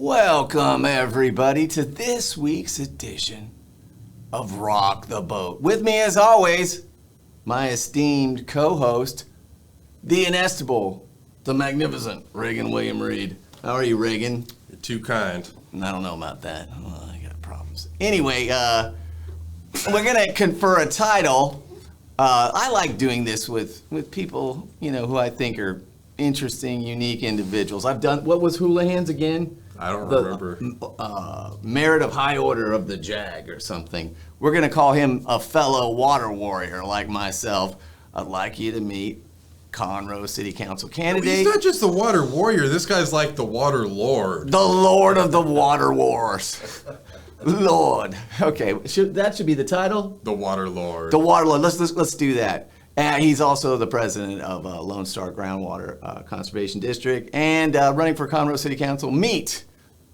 Welcome, everybody, to this week's edition of Rock the Boat. With me, as always, my esteemed co-host, the inestimable, the magnificent Reagan William Reed. How are you, Reagan? You're too kind. I don't know about that. Oh, I got problems. Anyway, we're going to confer a title. I like doing this with people, who I think are interesting, unique individuals. I've done, what was Houlihan's again? I don't remember. Merit of High Order of the Jag or something. We're going to call him a fellow water warrior like myself. I'd like you to meet Conroe City Council candidate. He's not just the water warrior. This guy's like the water lord. The Lord of the Water Wars. Lord. Okay, that should be the title? The water lord. The water lord. Let's do that. And he's also the president of Lone Star Groundwater Conservation District and running for Conroe City Council. Meet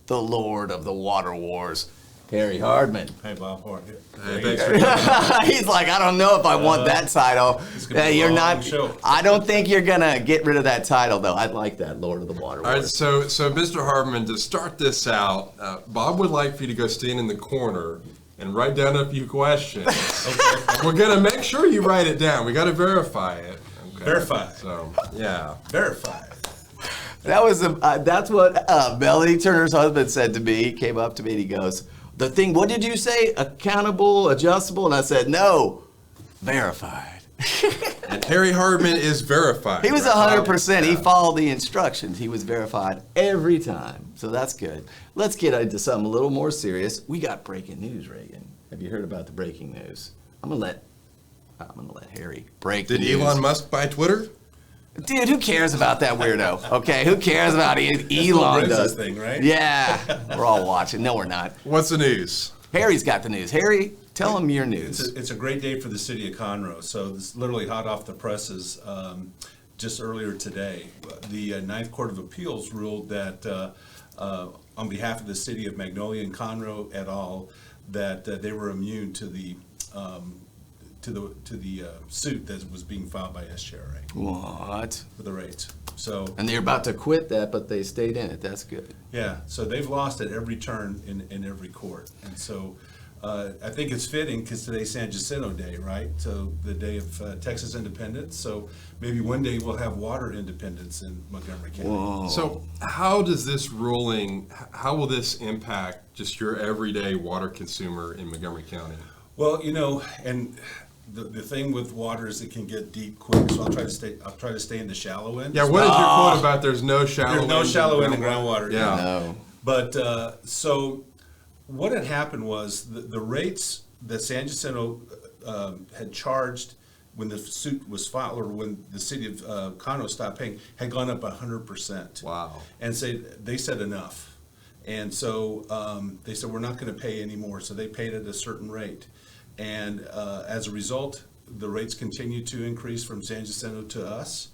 the Lord of the Water Wars, Harry Hardman. Hey, Bob. How are you? Hey, thanks for He's like, I don't know if I want that title. You're not. Show. I don't think you're gonna get rid of that title, though. I'd like that, Lord of the Water All right, Wars. so Mr. Hardman, to start this out, Bob would like for you to go stand in the corner and write down a few questions. Okay. We're gonna make sure you write it down. We got to verify it. Okay? Verify. So yeah. Verify. That was that's what Melody Turner's husband said to me. He came up to me and he goes, "The thing, what did you say? Accountable, adjustable?" And I said, "No, verified." And Harry Hardman is verified. He was right? 100%. He Yeah. followed the instructions. He was verified every time. So that's good. Let's get into something a little more serious. We got breaking news, Reagan. Have you heard about the breaking news? I'm gonna let Harry break the Did news. Elon Musk buy Twitter? Dude, who cares about that weirdo? Okay, who cares about Elon Brexit does? thing, right? Yeah, we're all watching. No, we're not. What's the news? Harry's got the news. Harry, tell him your news. It's a great day for the city of Conroe. So this is literally hot off the presses. Just earlier today, the Ninth Court of Appeals ruled that on behalf of the city of Magnolia and Conroe et al., that they were immune to the suit that was being filed by SGRA What? for the rates. So And they're about to quit that, but they stayed in it. That's good. yeah, so they've lost at every turn in every court. And so I think it's fitting because today's San Jacinto Day, right? So the day of Texas independence. So maybe one day we'll have water independence in Montgomery County. Whoa. So how does this ruling, how will this impact just your everyday water consumer in Montgomery County? Well, and the thing with water is it can get deep quick. So I'll try to stay in the shallow end. Yeah, what is your quote about there's no shallow There's no end in shallow end in groundwater? groundwater. Yeah. No. But so what had happened was the rates that San Jacinto had charged when the suit was filed, or when the city of Conroe stopped paying, had gone up 100%. Wow. And they said enough. And so they said, we're not going to pay anymore. So they paid at a certain rate. And as a result, the rates continue to increase from San Jacinto to us.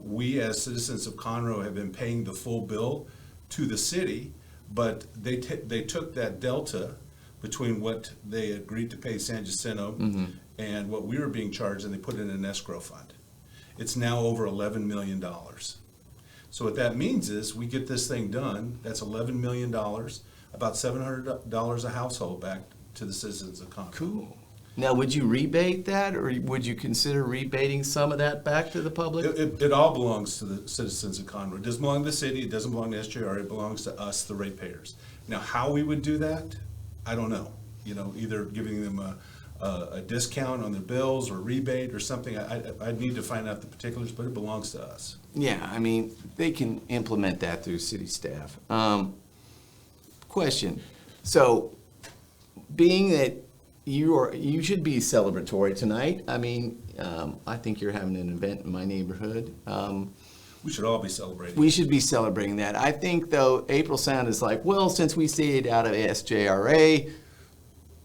We, as citizens of Conroe, have been paying the full bill to the city, but they took that delta between what they agreed to pay San Jacinto and what we were being charged, and they put it in an escrow fund. It's now over $11 million. So what that means is we get this thing done, that's $11 million, about $700 a household back to the citizens of Conroe. Cool. Now, would you rebate that, or would you consider rebating some of that back to the public? It all belongs to the citizens of Conroe. It doesn't belong to the city, it doesn't belong to SJR, it belongs to us, the ratepayers. Now, how we would do that, I don't know. Either giving them a discount on their bills or rebate or something. I'd need to find out the particulars, but it belongs to us. Yeah, I mean, they can implement that through city staff. Question. So, being that you should be celebratory tonight. I mean, I think you're having an event in my neighborhood. We should all be celebrating. We should be celebrating that. I think, though, April Sound is like, well, since we stayed out of SJRA,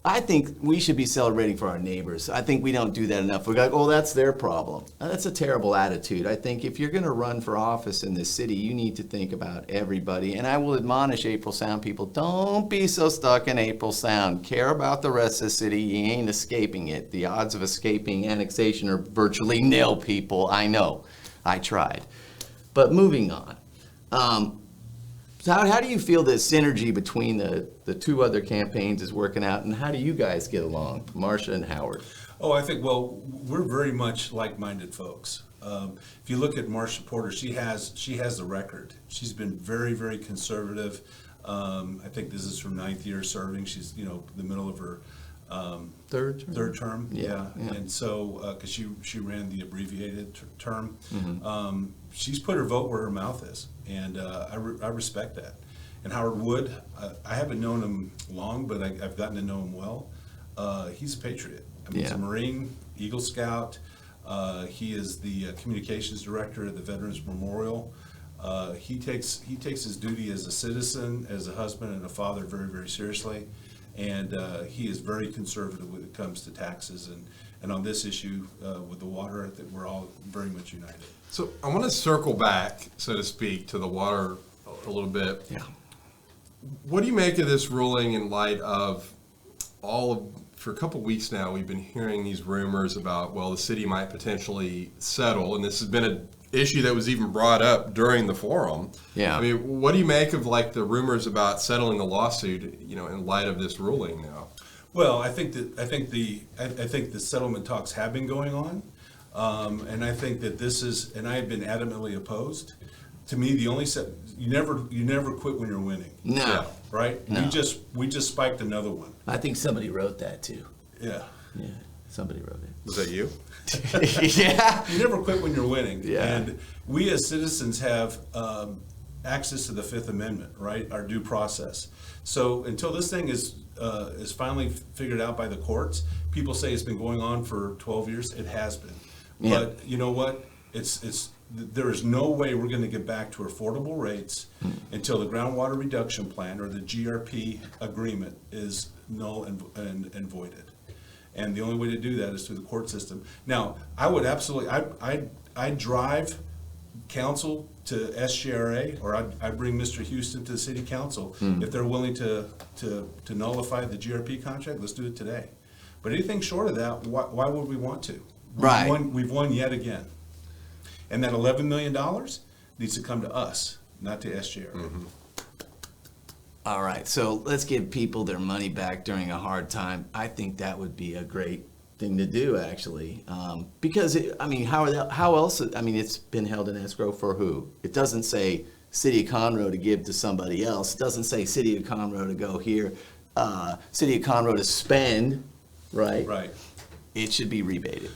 I think we should be celebrating for our neighbors. I think we don't do that enough. We're like, oh, that's their problem. That's a terrible attitude. I think if you're going to run for office in this city, you need to think about everybody. And I will admonish April Sound people, don't be so stuck in April Sound. Care about the rest of the city. You ain't escaping it. The odds of escaping annexation are virtually nil, people. I know. I tried. But moving on. So how do you feel the synergy between the two other campaigns is working out, and how do you guys get along, Marcia and Howard? Oh, I think, well, we're very much like-minded folks. If you look at Marcia Porter, she has the record. She's been very, very conservative. I think this is her 9th year serving. She's, the middle of her third term. Yeah. And so, because she ran the abbreviated term, Mm-hmm. she's put her vote where her mouth is, and I respect that. And Howard Wood, I haven't known him long, but I've gotten to know him well. He's a patriot. I mean, he's Yeah. a Marine, Eagle Scout. He is the communications director at the Veterans Memorial. He takes his duty as a citizen, as a husband and a father very, very seriously. And he is very conservative when it comes to taxes. And on this issue with the water, I think we're all very much united. So I want to circle back, so to speak, to the water a little bit. Yeah. What do you make of this ruling in light of for a couple weeks now, we've been hearing these rumors about, well, the city might potentially settle, and this has been an issue that was even brought up during the forum. Yeah. I mean, what do you make of the rumors about settling the lawsuit, in light of this ruling now? Well, I think the settlement talks have been going on, and I think that this is, and I have been adamantly opposed. To me, the only you never quit when you're winning. No. Yeah. Right? No. We just spiked another one. I think somebody wrote that too. Yeah. Yeah, somebody wrote Was that you? it. Yeah. You never quit when you're winning. Yeah. And we as citizens have access to the Fifth Amendment, right? Our due process. So until this thing is finally figured out by the courts, people say it's been going on for 12 years. It has been. Yeah. But you know what? There is no way we're going to get back to affordable rates until the groundwater reduction plan or the GRP agreement is null and voided. And the only way to do that is through the court system. Now, I would absolutely, I'd drive council to SGRA, or I'd bring Mr. Houston to the city council. If they're willing to nullify the GRP contract, let's do it today. But anything short of that, why would we want to? Right. We've won yet again. And that $11 million needs to come to us, not to SGRA. All right, so let's give people their money back during a hard time. I think that would be a great thing to do, actually, because how else? It's been held in escrow for who? It doesn't say City of Conroe to give to somebody else. It doesn't say City of Conroe to go here. City of Conroe to spend, right? Right. It should be rebated.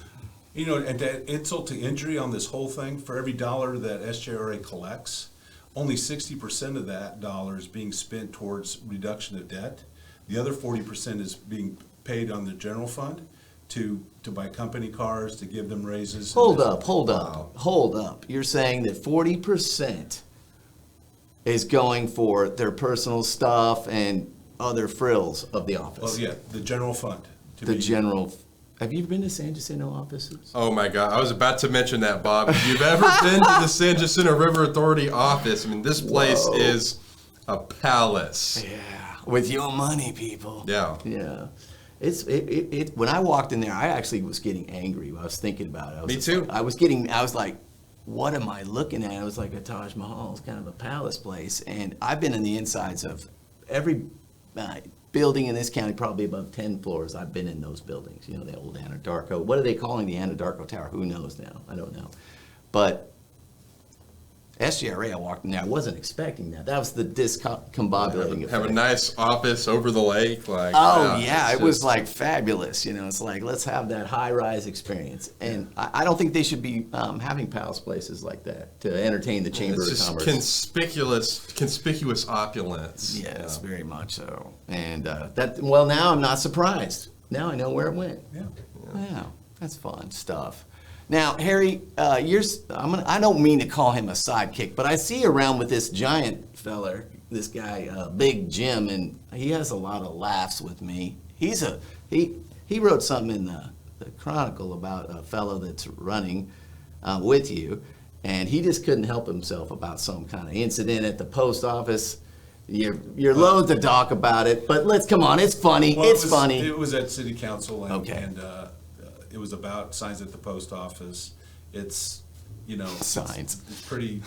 And that insult to injury on this whole thing, for every dollar that SGRA collects, only 60% of that dollar is being spent towards reduction of debt. The other 40% is being paid on the general fund to buy company cars, to give them raises. Hold up. You're saying that 40% is going for their personal stuff and other frills of the office? Well, yeah, the general fund. Have you been to San Jacinto offices? Oh my God, I was about to mention that, Bob. If you've ever been to the San Jacinto River Authority office, this place Whoa. is a palace. Yeah, with your money, people. Yeah. Yeah. When I walked in there, I actually was getting angry. I was thinking about it. Me too. I was like, what am I looking at? It was like a Taj Mahal. It's kind of a palace place. And I've been in the insides of every building in this county, probably above 10 floors. I've been in those buildings, the old Anadarko. What are they calling the Anadarko Tower? Who knows now? I don't know. But SGRA, I walked in there. I wasn't expecting that. That was the discombobulating effect. Have a nice office over the lake. It was like fabulous. It's like, let's have that high-rise experience. And I don't think they should be having palace places like that to entertain the Chamber It's of just Commerce. conspicuous opulence. Yes, very much so. And now I'm not surprised. Now I know where it went. Yeah. Wow, that's fun stuff. Now, Harry, I don't mean to call him a sidekick, but I see you around with this giant feller, this guy, Big Jim, and he has a lot of laughs with me. He wrote something in the Chronicle about a fellow that's running with you, and he just couldn't help himself about some kind of incident at the post office. You're loath to talk about it, but come on, it's funny. Well, funny. It was at city council, and, Okay. and it was about signs at the post office. It's, Signs. It's pretty.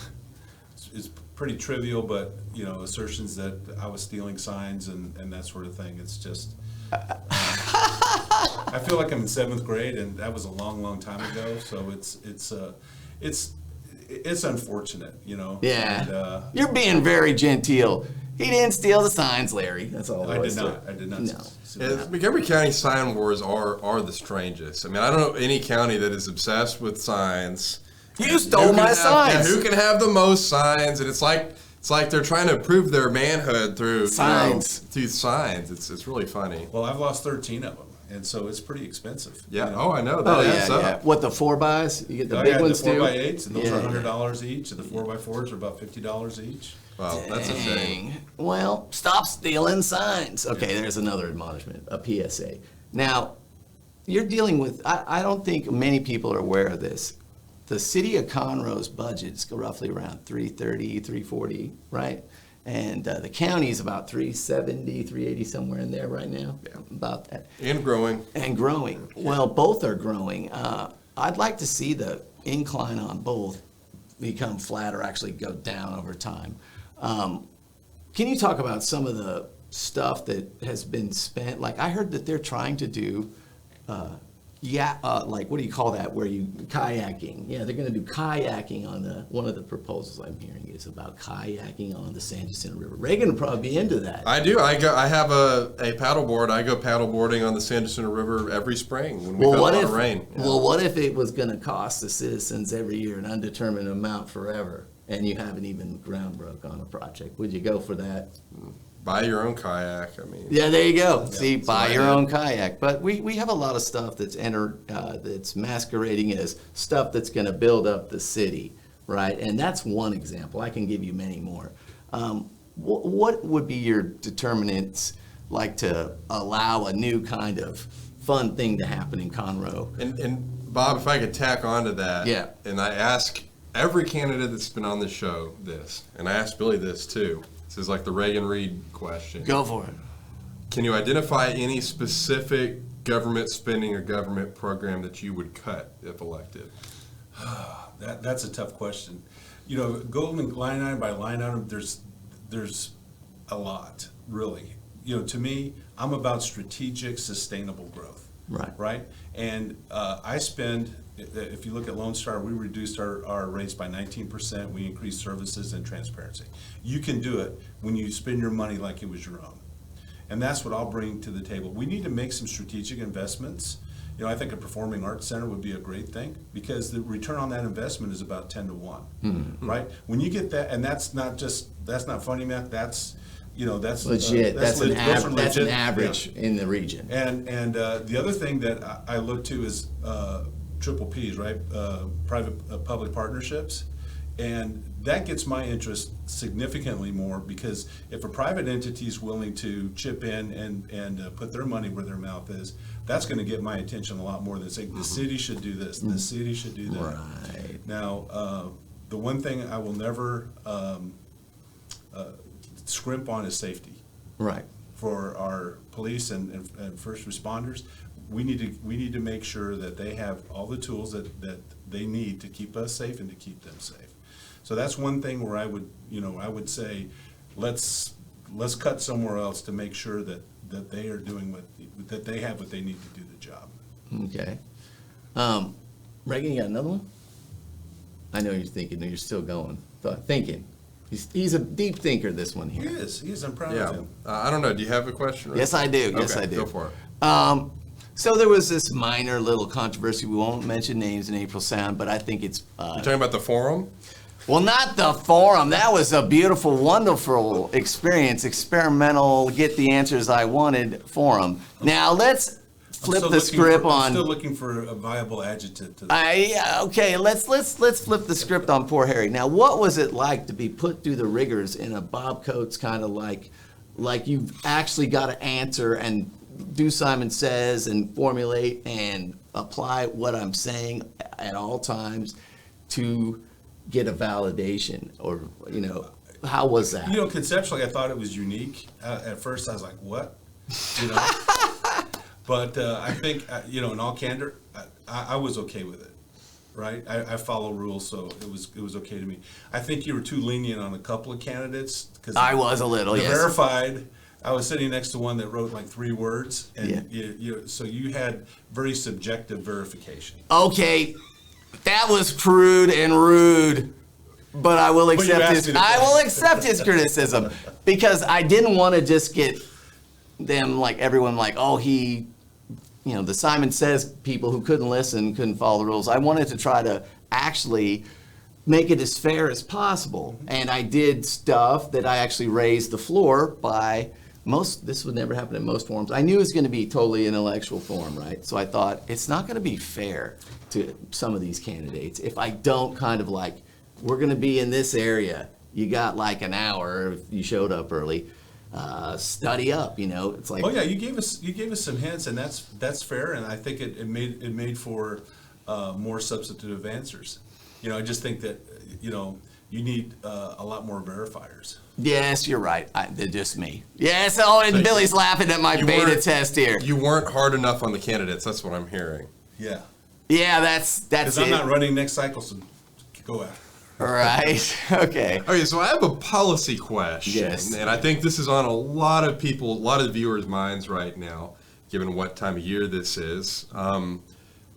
is pretty trivial, but, you know, assertions that I was stealing signs and that sort of thing. It's just, I feel like I'm in 7th grade, and that was a long, long time ago. So it's unfortunate, you know. Yeah. And, You're being very genteel. He didn't steal the signs, Larry. That's all I there did was to not. it. I did not. No. Montgomery County sign wars are the strangest. I mean, I don't know any county that is obsessed with signs. You stole my signs. Yeah, who can have the most signs? And it's like they're trying to prove their manhood through Signs. through signs. It's really funny. Well, I've lost 13 of them, and so it's pretty expensive. Yeah. you know. Oh, I know. That Oh adds yeah, up. yeah. What, the 4x? You get the I big had ones the 4 too. by 8s, and those Yeah, are yeah. $100 each, and the 4x4s are about $50 each. Wow, that's a shame. Dang. Well, stop stealing signs. Okay, there's another admonishment, a PSA. Now, you're dealing with, I don't think many people are aware of this. The city of Conroe's budget is roughly around 330, 340, right? And the county is about 370, 380, somewhere in there right now. Yeah. About that. And growing. And growing. Well, both are growing. I'd like to see the incline on both become flat or actually go down over time. Can you talk about some of the stuff that has been spent? Like, I heard that they're trying to do, like, what do you call that? Where you kayaking? Yeah, they're going to do kayaking on one of the proposals I'm hearing is about kayaking on the San Jacinto River. Reagan would probably be into that. I do. I have a paddleboard. I go paddleboarding on the San Jacinto River every spring when we got a lot of rain. Well, what if it was going to cost the citizens every year an undetermined amount forever, and you haven't even ground broke on a project? Would you go for that? Buy your own kayak. I mean, Yeah, there you go. See, that's buy what I your did. own kayak. But we have a lot of stuff that's that's masquerading as stuff that's going to build up the city, right? And that's one example. I can give you many more. What would be your determinants like to allow a new kind of fun thing to happen in Conroe? And Bob, if I could tack onto that, Yeah. and I ask every candidate that's been on the show this, and I asked Billy this too. This is like the Reagan Reed question. Go for it. Can you identify any specific government spending or government program that you would cut if elected? That's a tough question. You know, going line item by line item, there's a lot, really. You know, to me, I'm about strategic, sustainable growth. Right. Right? And I spend, if you look at Lone Star, we reduced our rates by 19%. We increased services and transparency. You can do it when you spend your money like it was your own. And that's what I'll bring to the table. We need to make some strategic investments. You know, I think a performing arts center would be a great thing because the return on that investment is about 10 to 1, right? When you get that, and that's not funny math, that's, you know, that's Legit. That's those are an legit. average Yeah. in the region. And the other thing that I look to is triple Ps, right? Private public partnerships. And that gets my interest significantly more because if a private entity is willing to chip in and put their money where their mouth is, that's going to get my attention a lot more than saying the city should do this, the city should do that. Right. Now, the one thing I will never scrimp on is safety. Right. For our police and first responders, we need to make sure that they have all the tools that they need to keep us safe and to keep them safe. So that's one thing where I would say, let's cut somewhere else to make sure that they are doing that they have what they need to do the job. Okay. Reagan, you got another one? I know you're thinking, you're still going. Thinking. He's a deep thinker, this one He here. is. I'm proud Yeah. of him. I don't know. Do you have a question? Yes, I do. Yes, Okay, I do. Go for it. So there was this minor little controversy. We won't mention names in April Sound, but I think it's You're talking about the forum? well, not the forum. That was a beautiful, wonderful experience. Experimental, get the answers I wanted forum. Now let's flip the script I'm on. still looking for a viable adjective to that. Okay, let's flip the script on poor Harry. Now, what was it like to be put through the rigors in a Bob Coates kind of like you've actually got to answer and do Simon Says and formulate and apply what I'm saying at all times to get a validation, or how was that? You know, conceptually, I thought it was unique. At first, I was like, "What?" You know. But I think, in all candor, I was okay with it, right? I follow rules, so it was okay to me. I think you were too lenient on a couple of candidates because I was a little, the yes. verified. I was sitting next to one that wrote like 3 words, and Yeah. so you had very subjective verification. Okay, that was crude and rude, but I will you accept asked his. me to I play. will accept his criticism because I didn't want to just get them like everyone like, oh, he, you know, the Simon Says people who couldn't listen, couldn't follow the rules. I wanted to try to actually make it as fair as possible, and I did stuff that I actually raised the floor by. This would never happen in most forums. I knew it was going to be totally intellectual forum, right? So I thought it's not going to be fair to some of these candidates if I don't kind of like, we're going to be in this area. You got like an hour if you showed up early. Study up, you know. It's like, Oh yeah, you gave us some hints, and that's fair, and I think it made for more substantive answers. You know, I just think that you need a lot more verifiers. yes, you're right. They're just me. Yes. Oh, and Billy's laughing at my You beta weren't- test here. You weren't hard enough on the candidates. That's what I'm hearing. Yeah, Yeah, that's because it. I'm not running next cycle, so go after. Right. Okay. Okay, so I have a policy question, Yes. and I think this is on a lot of the viewers' minds right now, given what time of year this is. A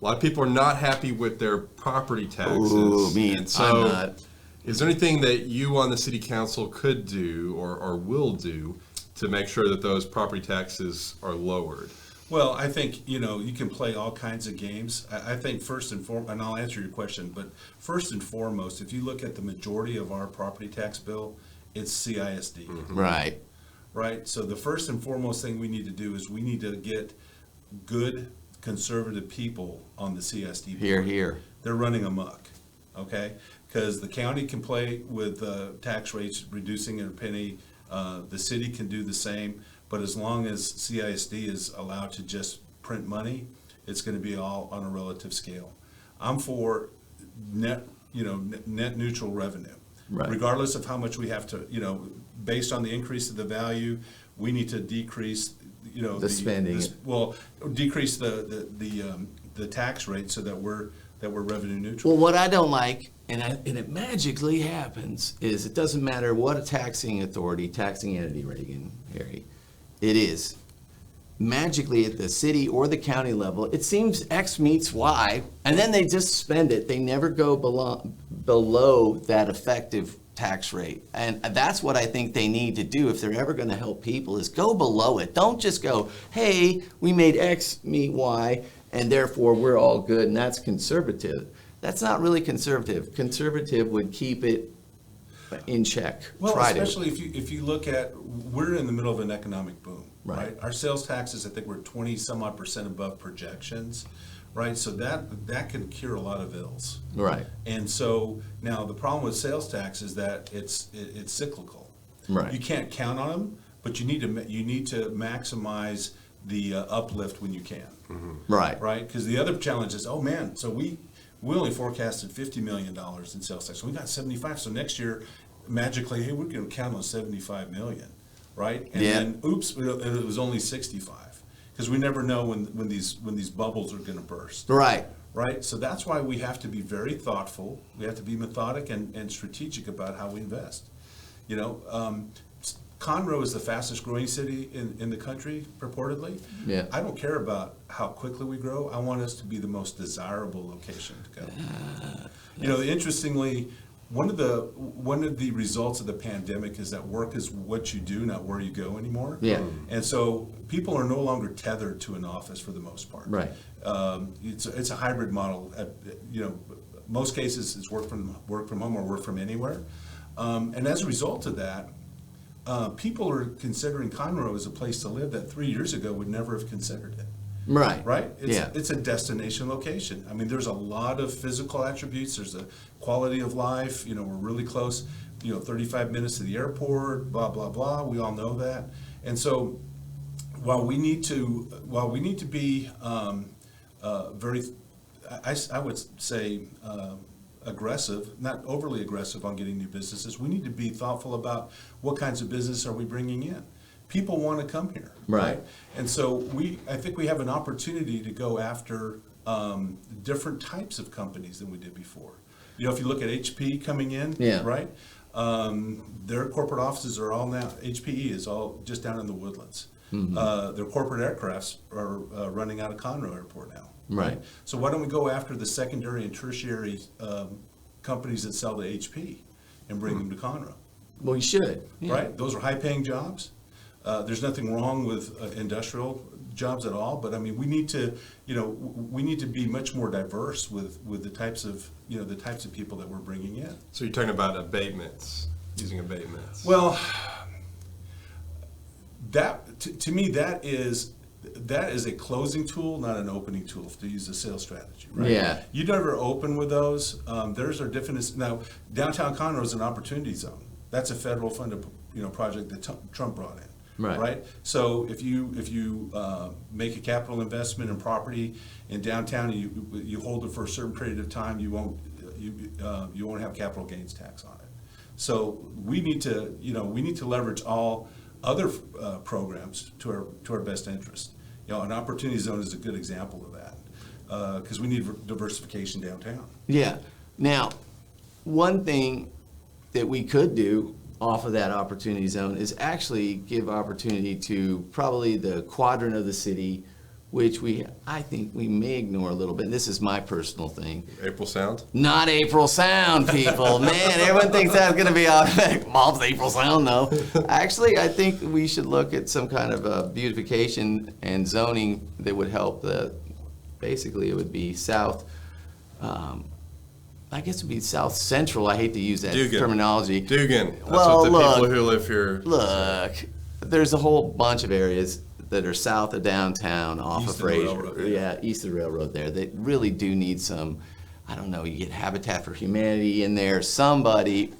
lot of people are not happy with their property taxes. Ooh, me, and so I'm not. is there anything that you on the city council could do or will do to make sure that those property taxes are lowered? Well, I think, you can play all kinds of games. I think first and foremost, and I'll answer your question, but first and foremost, if you look at the majority of our property tax bill, it's CISD, Right. right? So the first and foremost thing we need to do is we need to get good conservative people on the CISD. Here, board. here. They're running amok, okay? Because the county can play with tax rates, reducing it a penny. The city can do the same. But as long as CISD is allowed to just print money, it's going to be all on a relative scale. I'm for net neutral revenue. Right. Regardless of how much we have to, based on the increase of the value, we need to decrease, The spending. Decrease the tax rate so that we're revenue neutral. Well, what I don't like, and it magically happens, is it doesn't matter what a taxing entity, Reagan, Harry, it is. Magically at the city or the county level, it seems X meets Y, and then they just spend it. They never go below that effective tax rate. And that's what I think they need to do if they're ever going to help people is go below it. Don't just go, hey, we made X meet Y, and therefore we're all good, and that's conservative. That's not really conservative. Conservative would keep it in check. Well, Try to. especially if you look at, we're in the middle of an economic boom, Right. right? Our sales taxes, I think we're 20 some odd % above projections, right? So that can cure a lot of ills. Right. And so now the problem with sales tax is that it's cyclical. Right. You can't count on them, but you need to maximize the uplift when you can. Right. Right? Because the other challenge is, oh man, so we only forecasted $50 million in sales tax. So we got 75. So next year, magically, hey, we're going to count on 75 million, right? And Yeah. then, oops, it was only 65. Because we never know when these bubbles are going to burst. Right. Right? So that's why we have to be very thoughtful. We have to be methodic and strategic about how we invest. Conroe is the fastest growing city in the country, purportedly. Yeah. I don't care about how quickly we grow. I want us to be the most desirable location to go. Interestingly, one of the results of the pandemic is that work is what you do, not where you go anymore. Yeah. And so people are no longer tethered to an office for the most part. Right. It's a hybrid model. Most cases it's work from home or work from anywhere. And as a result of that, people are considering Conroe as a place to live that 3 years ago would never have considered it. Right. Right? Yeah. It's a destination location. I mean, there's a lot of physical attributes. There's a quality of life. We're really close. 35 minutes to the airport. Blah blah blah. We all know that. And so, while we need to be very, I would say, aggressive, not overly aggressive on getting new businesses. We need to be thoughtful about what kinds of business are we bringing in. People want to come here, Right. And so I think we have an opportunity to go after different types of companies than we did before. You know, if you look at HP coming in, Yeah. right? Their corporate offices are all now, HPE is all just down in the Woodlands. Their corporate aircrafts are running out of Conroe Airport now. Right. So why don't we go after the secondary and tertiary companies that sell to HP and bring them to Conroe? Well, you should. Yeah. Right? Those are high-paying jobs. There's nothing wrong with industrial jobs at all, but I mean, we need to, you know, we need to be much more diverse with the types of, you know, the types of people that we're bringing in. So you're talking about abatements, using abatements. Well, that to me that is a closing tool, not an opening tool to use a sales strategy, right? Yeah. You never open with those. Theirs are different. Now, downtown Conroe is an opportunity zone. That's a federal funded, you know, project that Trump brought in. Right. So if you make a capital investment in property in downtown and you hold it for a certain period of time, you won't have capital gains tax on it. So we need to leverage all other programs to our best interest. You know, an opportunity zone is a good example of that because we need diversification downtown. Yeah. Now, one thing that we could do off of that opportunity zone is actually give opportunity to probably the quadrant of the city, which I think we may ignore a little bit. And this is my personal thing. April Sound? Not April Sound, people. Man, everyone thinks that's going to be automatic. Mom's April Sound, though. Actually, I think we should look at some kind of beautification and zoning that would help basically it would be south, I guess it would be south central. I hate to use that Dugan. terminology. Dugan. That's Well, what the look, people who live here. Look, there's a whole bunch of areas that are south of downtown off East of of the Fraser. railroad, Yeah, east of the railroad there. They really do need some, I don't know, you get Habitat for Humanity in there, somebody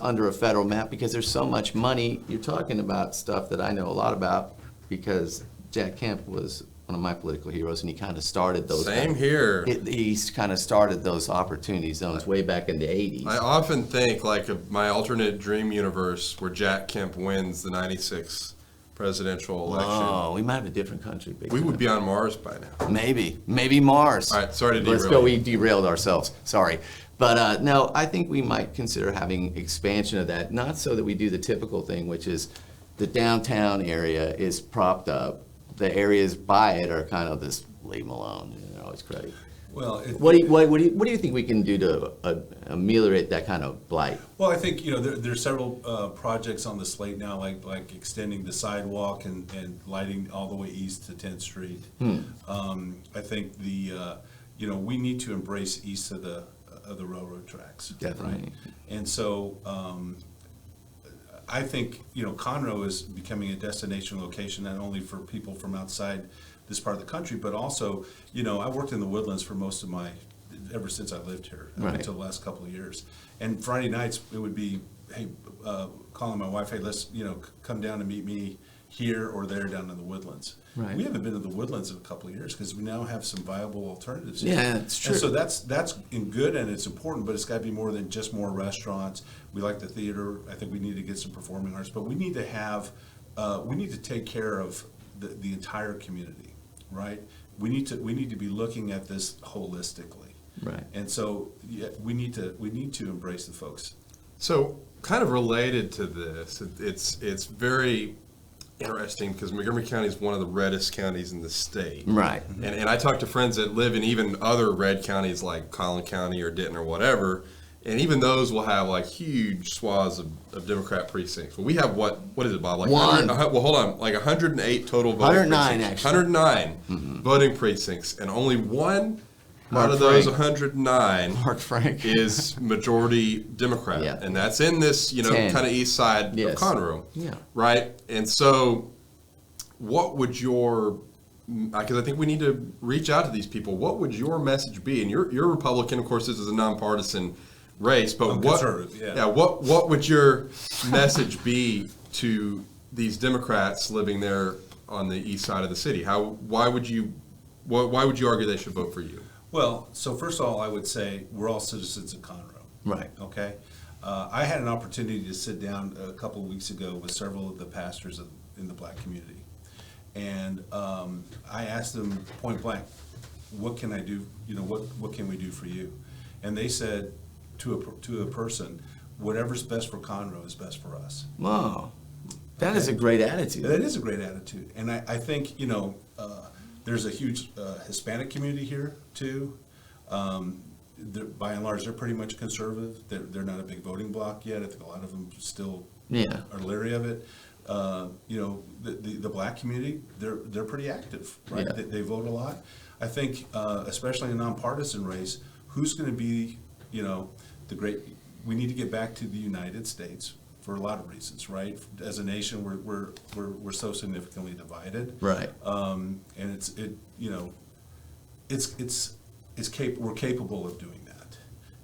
under a federal map, because there's so much money. You're talking about stuff that I know a lot about because Jack Kemp was one of my political heroes, and he kind of started those. Same here. He kind of started those opportunity zones way back in the 80s. I often think like of my alternate dream universe where Jack Kemp wins the 96 presidential election. Oh, we might have a different country. Big We time. would be on Mars by now. Maybe Mars. All right, sorry to Let's derail go. you. We derailed ourselves. Sorry, but no, I think we might consider having expansion of that. Not so that we do the typical thing, which is the downtown area is propped up. The areas by it are kind of this leave them alone. They're always cruddy. Well, What do you think we can do to ameliorate that kind of blight? Well, I think, you know, there's several projects on the slate now, like extending the sidewalk and lighting all the way east to 10th Street. I think you know, we need to embrace east of the railroad tracks. Definitely. Right? And so I think, you know, Conroe is becoming a destination location not only for people from outside this part of the country, but also, you know, I worked in the Woodlands for ever since I lived here, Right. until the last couple of years. And Friday nights, it would be, hey, calling my wife, hey, let's, you know, come down and meet me here or there down in the Woodlands. Right. We haven't been to the Woodlands in a couple of years because we now have some viable alternatives. Yeah, it's true. And so that's in good and it's important, but it's got to be more than just more restaurants. We like the theater. I think we need to get some performing arts, but we need to take care of the entire community, right? We need to be looking at this holistically. Right. And so we need to embrace the folks. So, kind of related to this, it's very interesting because Montgomery County is one of the reddest counties in the state. Right. And I talk to friends that live in even other red counties like Collin County or Denton or whatever, and even those will have like huge swaths of Democrat precincts. Well, we have what is it, Bob? Like One. Well, hold on, like 108 total voting 109 precincts. actually. 109 voting precincts, and only one Mark out of those Frank. 109 Mark Frank. is majority Democrat, Yeah. and that's in this, you know, 10. kind of east side Yes. of Conroe, Yeah. right? And so, what would your, because I think we need to reach out to these people. What would your message be? And you're Republican, of course. This is a nonpartisan race, but I'm what? conservative, yeah. Yeah. What would your message be to these Democrats living there on the east side of the city? Why would you argue they should vote for you? Well, so first of all, I would say we're all citizens of Conroe. Right. Okay. I had an opportunity to sit down a couple of weeks ago with several of the pastors in the black community. And I asked them point blank, what can I do, what can we do for you? And they said to a person, whatever's best for Conroe is best for us. Wow, that is a great attitude. That is a great attitude. And I think, there's a huge Hispanic community here too. By and large, they're pretty much conservative. They're not a big voting bloc yet. I think a lot of them still Yeah. are leery of it. The black community, they're pretty active, right? Yeah. They vote a lot. I think, especially in a nonpartisan race, who's going to be, we need to get back to the United States for a lot of reasons, right? As a nation, we're so significantly divided. Right. And we're capable of doing that.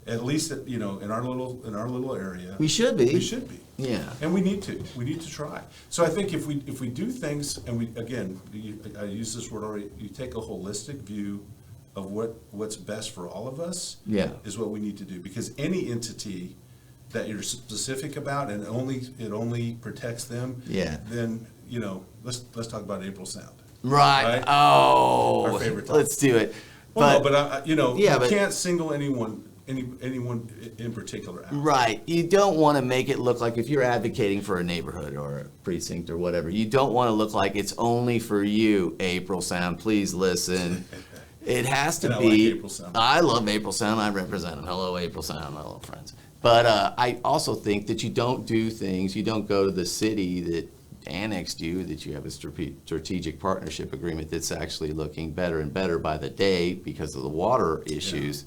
At least, in our little area. We should be. We should be. Yeah. And we need to try. So I think if we do things, and I use this word already, you take a holistic view of what's best for all of us. Yeah. Is what we need to do. Because any entity that you're specific about and it only protects them. Yeah. Then, let's talk about April Sound. Right. Right? Oh, Our favorite topic. let's do it. Well, But no, Yeah, you but- can't single anyone in particular out. right, you don't want to make it look like if you're advocating for a neighborhood or a precinct or whatever, you don't want to look like it's only for you, April Sound. Please listen. It has to And I be. like April Sound. I love April Sound. I represent them. Hello, April Sound. Hello, friends. But I also think that you don't do things. You don't go to the city that annexed you, that you have a strategic partnership agreement that's actually looking better and better by the day because of the water issues.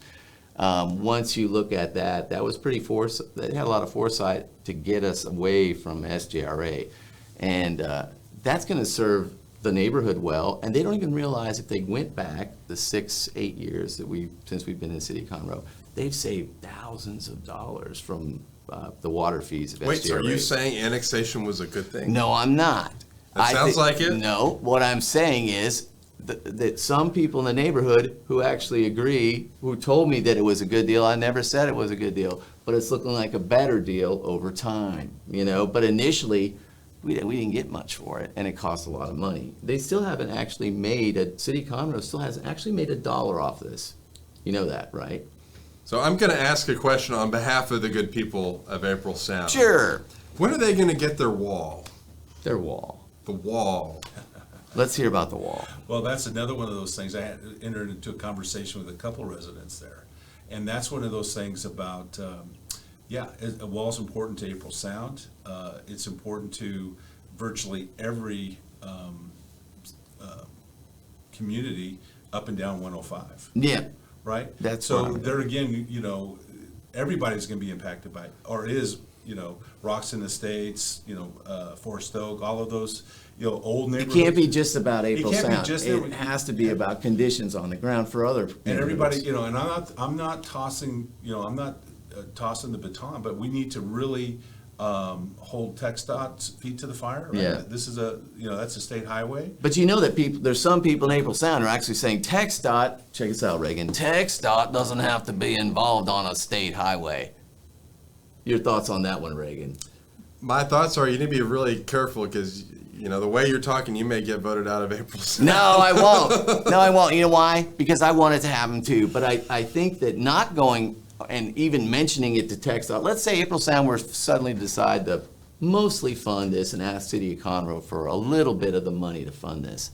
Once you look at that, that was pretty they had a lot of foresight to get us away from SJRA. And that's going to serve the neighborhood well. And they don't even realize if they went back the 6-8 years since we've been in the city of Conroe, they've saved thousands of dollars from the water fees of SJRA. Wait, so are you saying annexation was a good thing? No, I'm not. That sounds like it. No, what I'm saying is that some people in the neighborhood who actually agree, who told me that it was a good deal, I never said it was a good deal, but it's looking like a better deal over time, But initially, we didn't get much for it, and it cost a lot of money. They still haven't actually City of Conroe still hasn't actually made $1 off this. You know that, right? So I'm going to ask a question on behalf of the good people of April Sound. Sure. When are they going to get their wall? Their wall. The wall. Let's hear about the wall. Well, that's another one of those things. I had entered into a conversation with a couple residents there. And that's one of those things about, a wall's important to April Sound. It's important to virtually every community up and down 105. Yeah. Right? That's what I so mean. there again, everybody's going to be impacted by it, or is, Roxton Estates, Forest Oak, all of those, old It neighborhoods. can't be just about April can't be Sound. just It that. has to be about conditions on the ground for other And everybody, neighborhoods. and I'm not tossing, I'm not tossing the baton, but we need to really hold TxDOT's feet to the fire. Right? Yeah. This is that's a state highway. But you know that there's some people in April Sound who are actually saying TxDOT, check this out, Reagan, TxDOT doesn't have to be involved on a state highway. Your thoughts on that one, Reagan? My thoughts are you need to be really careful because, the way you're talking, you may get voted out of April Sound. No, I won't. No, I won't. You know why? Because I want it to happen too. But I think that not going and even mentioning it to TxDOT, let's say April Sound were suddenly to decide to mostly fund this and ask City of Conroe for a little bit of the money to fund this.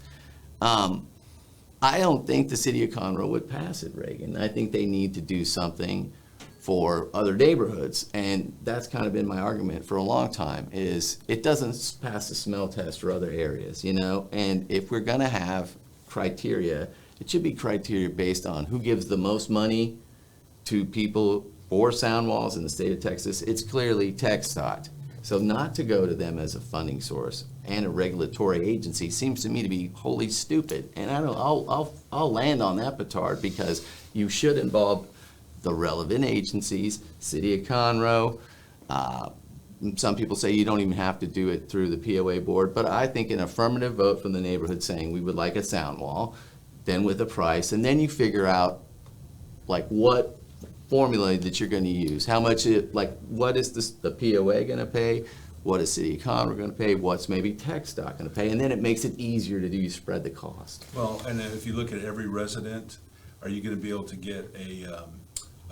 I don't think the City of Conroe would pass it, Reagan. I think they need to do something for other neighborhoods, and that's kind of been my argument for a long time, is it doesn't pass the smell test for other areas, And if we're gonna have criteria, it should be criteria based on who gives the most money to people for sound walls in the state of Texas. It's clearly TxDOT. So not to go to them as a funding source and a regulatory agency seems to me to be wholly stupid. And I'll land on that petard because you should involve the relevant agencies, City of Conroe. Some people say you don't even have to do it through the POA board, but I think an affirmative vote from the neighborhood saying we would like a sound wall, then with a price, and then you figure out like what formula that you're going to use. How much what is the POA going to pay? What is City of Conroe going to pay? What's maybe TxDOT going to pay? And then it makes it easier to spread the cost. Well, and then if you look at every resident, Are you gonna be able to get a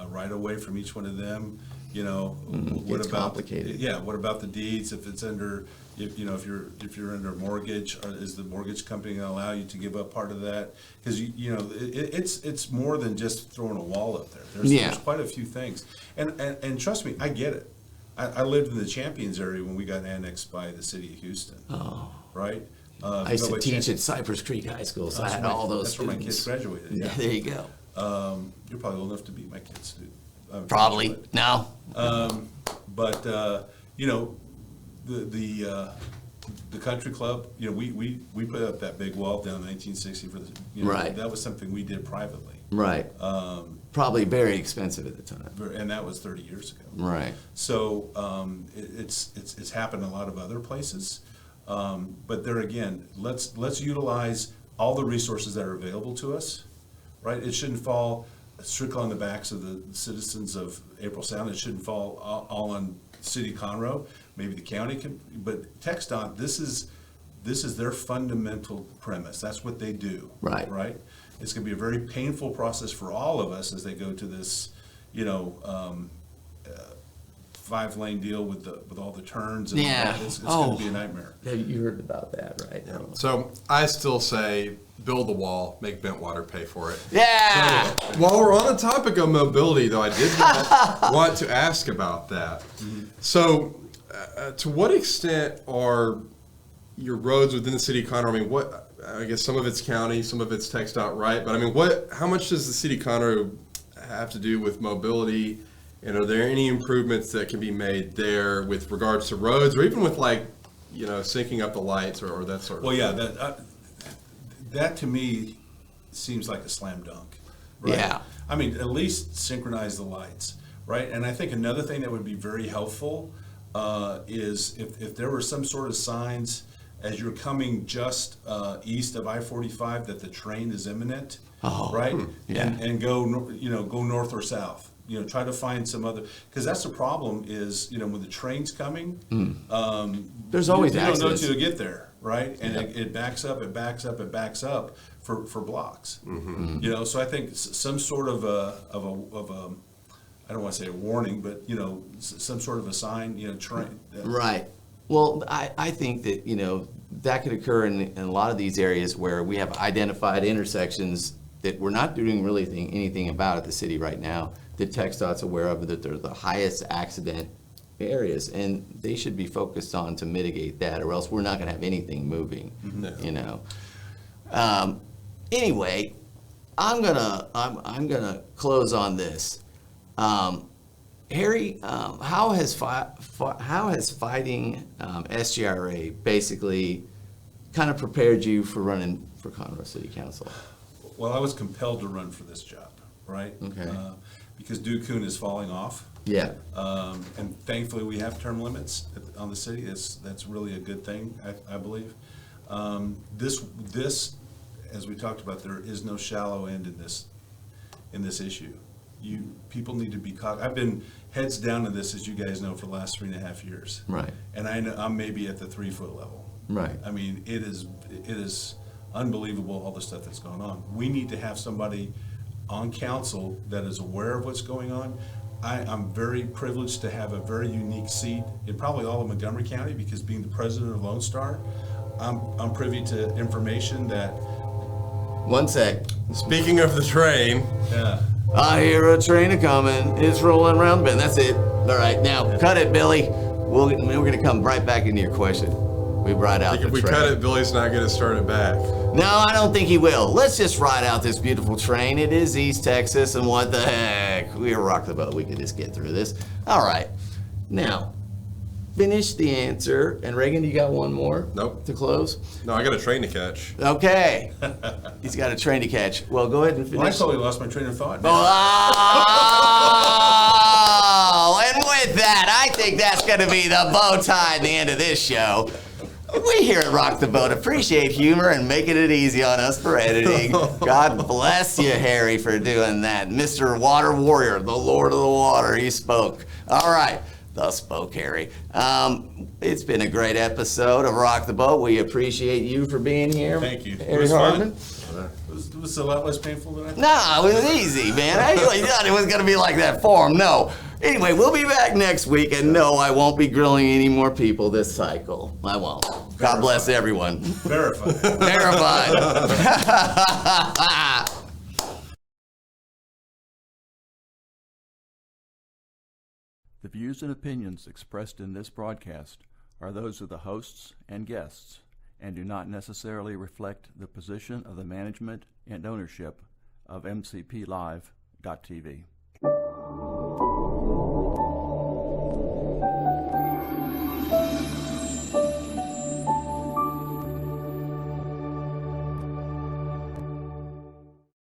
right of way from each one of them? You know, what gets about complicated. Yeah, what about the deeds? If it's under, if you're under mortgage, is the mortgage company gonna allow you to give up part of that? Because it's more than just throwing a wall up there. There's quite a few things, and trust me, I get it. I lived in the Champions area when we got annexed by the city of Houston. Oh. Right. I used to teach at Cypress Creek High School, so I had all those That's where my kids students. graduated. Yeah, there you go. You're probably old enough to be my kid's student. Probably. No. But the country club, we put up that big wall down in 1960 for the, Right. That was something we did privately, Right. Probably very expensive at the time. and that was 30 years ago. Right. So it's happened in a lot of other places, but there again, let's utilize all the resources that are available to us, right? It shouldn't fall strictly on the backs of the citizens of April Sound. It shouldn't fall all on City of Conroe. Maybe the county can, but TxDOT, this is their fundamental premise. That's what they do. Right. Right. It's going to be a very painful process for all of us as they go to this, 5-lane deal with all the turns. And Yeah. It's going to be a nightmare. Yeah, you heard about that, right? So I still say build the wall, make Bentwater pay for it. Yeah. While we're on the topic of mobility, though, I did want to ask about that. So, to what extent are your roads within the city of Conroe? I mean, I guess some of it's county, some of it's TxDOT, right? But I mean, how much does the city of Conroe have to do with mobility? And are there any improvements that can be made there with regards to roads, or even with syncing up the lights or that sort of Well, thing? yeah, that to me seems like a slam dunk. Right? Yeah. I mean, at least synchronize the lights, right? And I think another thing that would be very helpful is if there were some sort of signs as you're coming just east of I-45 that the train is imminent, right? Yeah. And go north or south. Try to find some other, because that's the problem is, when the train's coming, There's always you don't know accidents. till you get there, right? And it backs up for blocks. So I think some sort of a I don't want to say a warning, but some sort of a sign, train. Right. Well, I think that, that could occur in a lot of these areas where we have identified intersections that we're not doing really anything about at the city right now, that TxDOT's aware of, that they're the highest accident areas, and they should be focused on to mitigate that, or else we're not gonna have anything moving, Anyway, I'm gonna close on this. Harry, how has fighting SGRA basically kind of prepared you for running for Conroe City Council? Well, I was compelled to run for this job, right? Okay. Because Duke Kuhn is falling off. Yeah. And thankfully, we have term limits on the city. That's really a good thing, I believe. This, as we talked about, there is no shallow end in this issue. People need to be caught. I've been heads down in this, as you guys know, for the last 3.5 years. Right. And I know I'm maybe at the 3-foot level. Right. I mean, it is unbelievable, all the stuff that's going on. We need to have somebody on council that is aware of what's going on. I'm very privileged to have a very unique seat in probably all of Montgomery County, because being the president of Lone Star, I'm privy to information that, One sec. Speaking of the train, I hear a train a-coming. It's rolling around the bend. That's it. All right, now cut it, Billy. We're gonna come right back into your question. We ride out the if we train. cut it, Billy's not going to start it back. No, I don't think he will. Let's just ride out this beautiful train. It is East Texas, and what the heck? We'll rock the boat. We can just get through this. All right. Now, finish the answer. And Reagan, you got one more? Nope. To close? No, I got a train to catch. Okay. He's got a train to catch. Well, go ahead and finish. well, I totally lost my train of thought. Oh, and with that, I think that's going to be the bow tie at the end of this show. We here at Rock the Boat appreciate humor and making it easy on us for editing. God bless you, Harry, for doing that. Mr. Water Warrior, the Lord of the Water, he spoke. All right, thus spoke Harry. It's been a great episode of Rock the Boat. We appreciate you for being here. Thank you. It Harry was fun. Hardman. It was a lot less painful than I thought. Nah, it was easy, man. I really thought it was going to be like that for him. No. Anyway, we'll be back next week, and no, I won't be grilling any more people this cycle. I won't. God bless everyone. Verified. Verified. The views and opinions expressed in this broadcast are those of the hosts and guests and do not necessarily reflect the position of the management and ownership of MCPLive.tv.